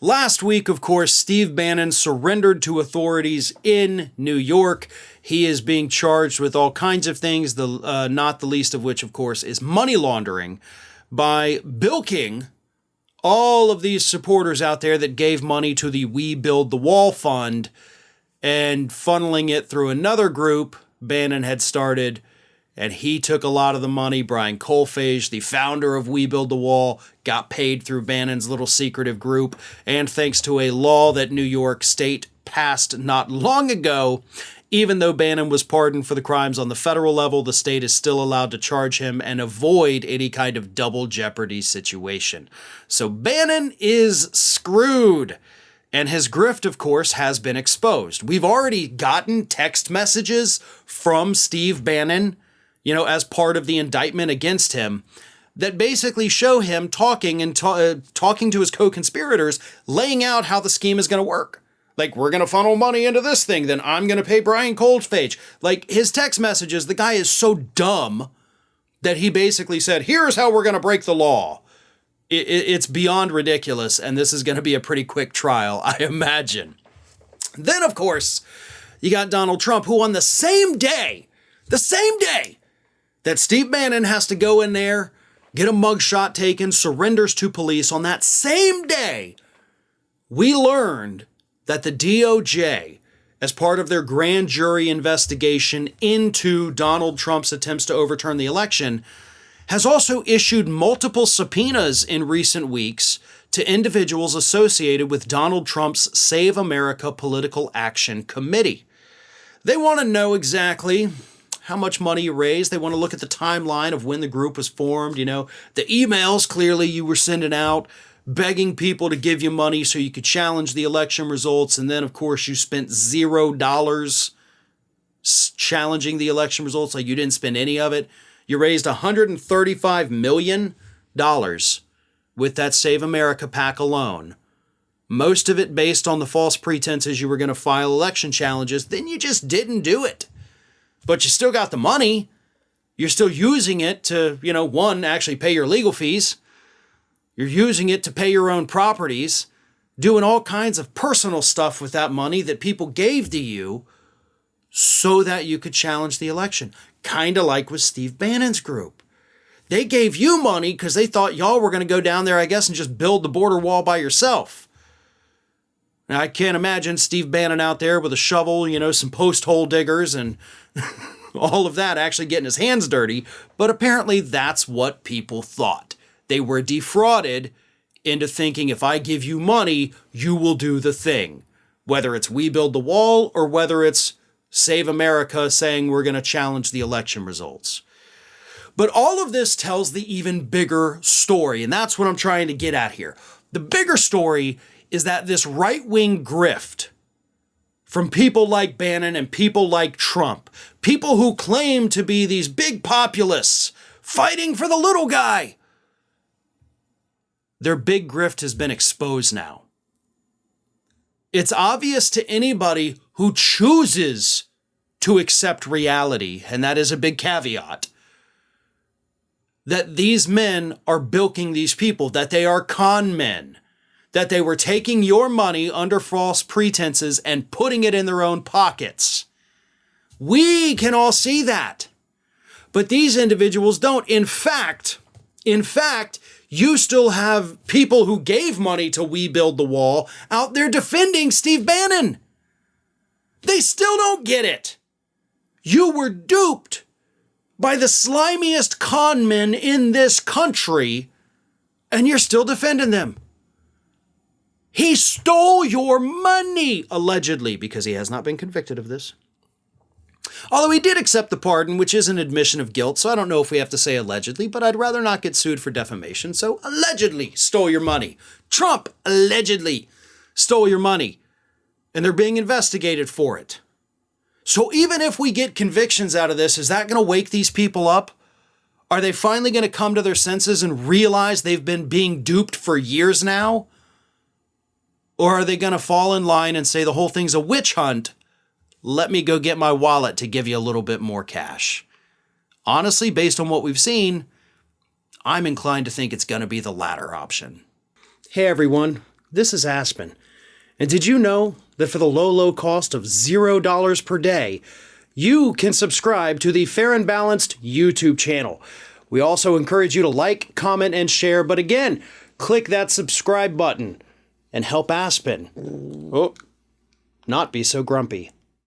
Last week, of course, Steve Bannon surrendered to authorities in New York. He is being charged with all kinds of things, not the least of which, of course, is money laundering by bilking all of these supporters out there that gave money to the We Build the Wall fund and funneling it through another group Bannon had started. And he took a lot of the money. Brian Colfage, the founder of We Build the Wall, got paid through Bannon's little secretive group. And thanks to a law that New York State passed not long ago, even though Bannon was pardoned for the crimes on the federal level, the state is still allowed to charge him and avoid any kind of double jeopardy situation. So Bannon is screwed. And his grift, of course, has been exposed. We've already gotten text messages from Steve Bannon, as part of the indictment against him, that basically show him talking to his co-conspirators, laying out how the scheme is going to work. Like, we're going to funnel money into this thing, then I'm going to pay Brian Colfage. Like, his text messages, the guy is so dumb that he basically said, here's how we're going to break the law. It's beyond ridiculous, and this is going to be a pretty quick trial, I imagine. Then, of course, you got Donald Trump, who on the same day that Steve Bannon has to go in there, get a mugshot taken, surrenders to police, on that same day, we learned that the DOJ, as part of their grand jury investigation into Donald Trump's attempts to overturn the election, has also issued multiple subpoenas in recent weeks to individuals associated with Donald Trump's Save America Political Action Committee. They want to know exactly how much money you raised. They want to look at the timeline of when the group was formed. The emails clearly you were sending out, begging people to give you money so you could challenge the election results. And then, of course, you spent $0 challenging the election results. Like, you didn't spend any of it. You raised $135 million with that Save America PAC alone. Most of it based on the false pretenses you were going to file election challenges. Then you just didn't do it. But you still got the money. You're still using it to, one, actually pay your legal fees. You're using it to pay your own properties, doing all kinds of personal stuff with that money that people gave to you so that you could challenge the election. Kind of like with Steve Bannon's group. They gave you money because they thought y'all were going to go down there, I guess, and just build the border wall by yourself. Now, I can't imagine Steve Bannon out there with a shovel, some post hole diggers and all of that, actually getting his hands dirty. But apparently that's what people thought. They were defrauded into thinking, if I give you money, you will do the thing. Whether it's We Build the Wall or whether it's Save America saying we're going to challenge the election results. But all of this tells the even bigger story, and that's what I'm trying to get at here. The bigger story is that this right-wing grift from people like Bannon and people like Trump, people who claim to be these big populists fighting for the little guy, their big grift has been exposed now. It's obvious to anybody who chooses to accept reality, and that is a big caveat, that these men are bilking these people, that they are con men, that they were taking your money under false pretenses and putting it in their own pockets. We can all see that. But these individuals don't. In fact, you still have people who gave money to We Build the Wall out there defending Steve Bannon. They still don't get it. You were duped by the slimiest con men in this country, and you're still defending them. He stole your money, allegedly, because he has not been convicted of this. Although he did accept the pardon, which is an admission of guilt, so I don't know if we have to say allegedly, but I'd rather not get sued for defamation, so allegedly stole your money. Trump allegedly stole your money, and they're being investigated for it. So even if we get convictions out of this, is that going to wake these people up? Are they finally going to come to their senses and realize they've been being duped for years now? Or are they going to fall in line and say the whole thing's a witch hunt? Let me go get my wallet to give you a little bit more cash. Honestly, based on what we've seen, I'm inclined to think it's going to be the latter option. Hey everyone, this is Aspen. And did you know that for the low, low cost of $0 per day, you can subscribe to the Fair and Balanced YouTube channel? We also encourage you to like, comment, and share. But again, click that subscribe button and help Aspen not be so grumpy.